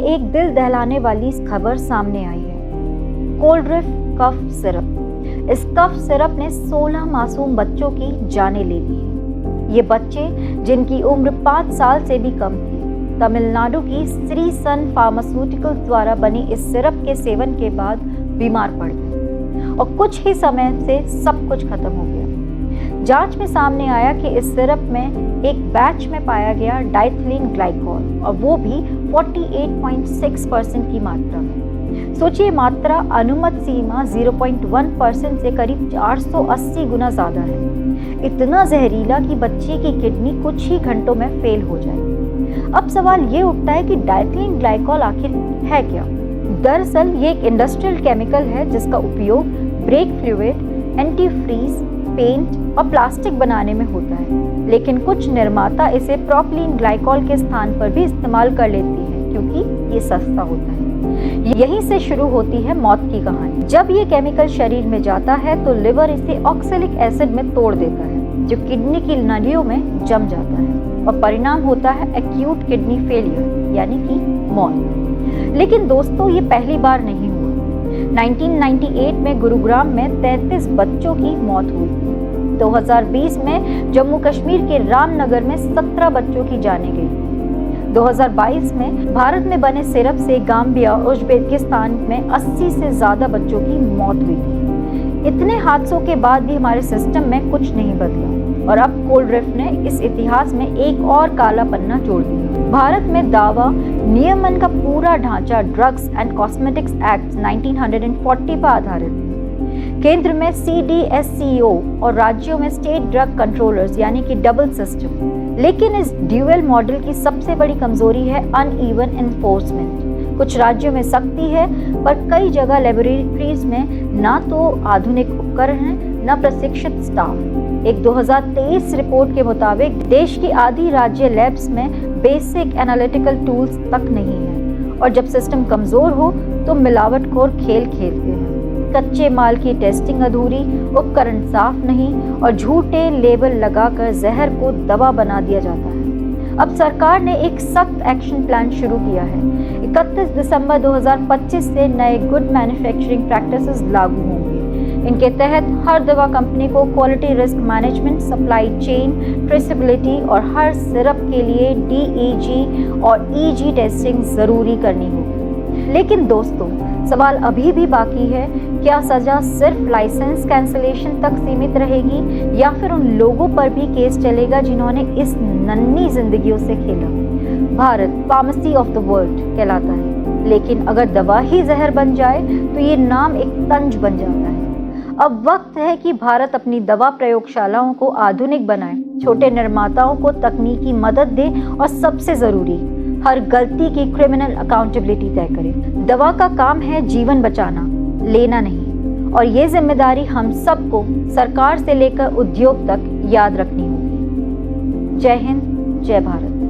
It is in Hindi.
एक दिल दहलाने वाली खबर सामने आई है। Coldrif cough syrup. इस कफ सिरप ने 16 मासूम बच्चों की जानें ले ली हैं। ये बच्चे जिनकी उम्र 5 साल से भी कम थी, तमिलनाडु की श्री सन फार्मास्यूटिकल्स द्वारा बनी इस सिरप के सेवन के बाद बीमार पड़ गए और कुछ ही समय से सब कुछ खत्म हो गया। जांच में सामने आया कि इस सिरप में एक बैच में पाया गया डाइथिलीन ग्लाइकॉल और वो भी 48.6% की मात्रा में। सोचिए, मात्रा अनुमत सीमा 0.1% से करीब 480 गुना ज्यादा है। इतना जहरीला कि बच्चे की किडनी कुछ ही घंटों में फेल हो जाए। अब सवाल ये उठता है कि डाइथिलीन ग्लाइकॉल आखिर है क्या? दरअसल ये एक इंडस्ट्रियल केमिकल है जिसका उपयोग ब्रेक फ्लूइड, एंटीफ्रीज, पेंट और प्लास्टिक बनाने में होता है। लेकिन कुछ निर्माता इसे प्रोपिलीन ग्लाइकॉल के स्थान पर भी इस्तेमाल कर लेती है क्योंकि ये सस्ता होता है। यहीं से शुरू होती है मौत की कहानी। जब ये केमिकल शरीर में जाता है तो लिवर इसे ऑक्सैलिक एसिड में तोड़ देता है जो किडनी की नालियों में जम जाता है और परिणाम होता है एक्यूट किडनी फेलियर यानी कि मौत। लेकिन दोस्तों, ये पहली बार नहीं हुआ। 1998 में गुरुग्राम में 33 बच्चों की मौत हुई। 2020 में जम्मू कश्मीर के रामनगर में 17 बच्चों की जानें गई। 2022 में भारत में बने सिरप से गाम्बिया, उज्बेकिस्तान में 80 से ज्यादा बच्चों की मौत हुई थी। इतने हादसों के बाद भी हमारे सिस्टम में कुछ नहीं बदला और अब कोल्ड्रिफ ने इस इतिहास में एक और काला पन्ना जोड़ दिया। भारत में दावा नियमन का पूरा ढांचा ड्रग्स एंड कॉस्मेटिक्स एक्ट 1940 पर आधारित है। केंद्र में CDSCO और राज्यों में स्टेट ड्रग कंट्रोलर्स यानी कि डबल सिस्टम। लेकिन इस ड्यूअल मॉडल की सबसे बड़ी कमजोरी है अनइवन एनफोर्समेंट। कुछ राज्यों में सख्ती है पर कई जगह लेबोरेटरीज में ना तो आधुनिक उपकरण हैं ना प्रशिक्षित स्टाफ। एक 2023 रिपोर्ट के मुताबिक देश की आधी राज्य लैब्स में बेसिक एनालिटिकल टूल्स तक नहीं है और जब सिस्टम कमजोर हो तो मिलावटखोर खेल खेलते हैं। कच्चे माल की टेस्टिंग अधूरी, उपकरण साफ नहीं और झूठे लेबल लगाकर जहर को दवा बना दिया जाता है। अब सरकार ने एक सख्त एक्शन प्लान शुरू किया है। 31 दिसंबर 2025 से नए गुड मैन्युफैक्चरिंग प्रैक्टिसेस लागू होंगे। इनके तहत हर दवा कंपनी को quality risk management, supply chain traceability और हर सिरप के लिए DEG और EG टेस्टिंग जरूरी करनी होगी। लेकिन दोस्तों, सवाल अभी भी बाकी है, क्या सजा सिर्फ लाइसेंस कैंसिलेशन तक सीमित रहेगी या फिर उन लोगों पर भी केस चलेगा जिन्होंने इस नन्ही जिंदगियों से खेला? Bharat pharmacy of the world कहलाता है, लेकिन अगर दवा ही जहर बन जाए तो ये नाम एक तंज बन जाता है। अब वक्त है कि भारत अपनी दवा प्रयोगशालाओं को आधुनिक बनाए, छोटे निर्माताओं को तकनीकी मदद दे और सबसे जरूरी, हर गलती की क्रिमिनल अकाउंटेबिलिटी तय करे। दवा का काम है जीवन बचाना, लेना नहीं, और ये जिम्मेदारी हम सबको सरकार से लेकर उद्योग तक याद रखनी होगी। जय हिंद, जय भारत।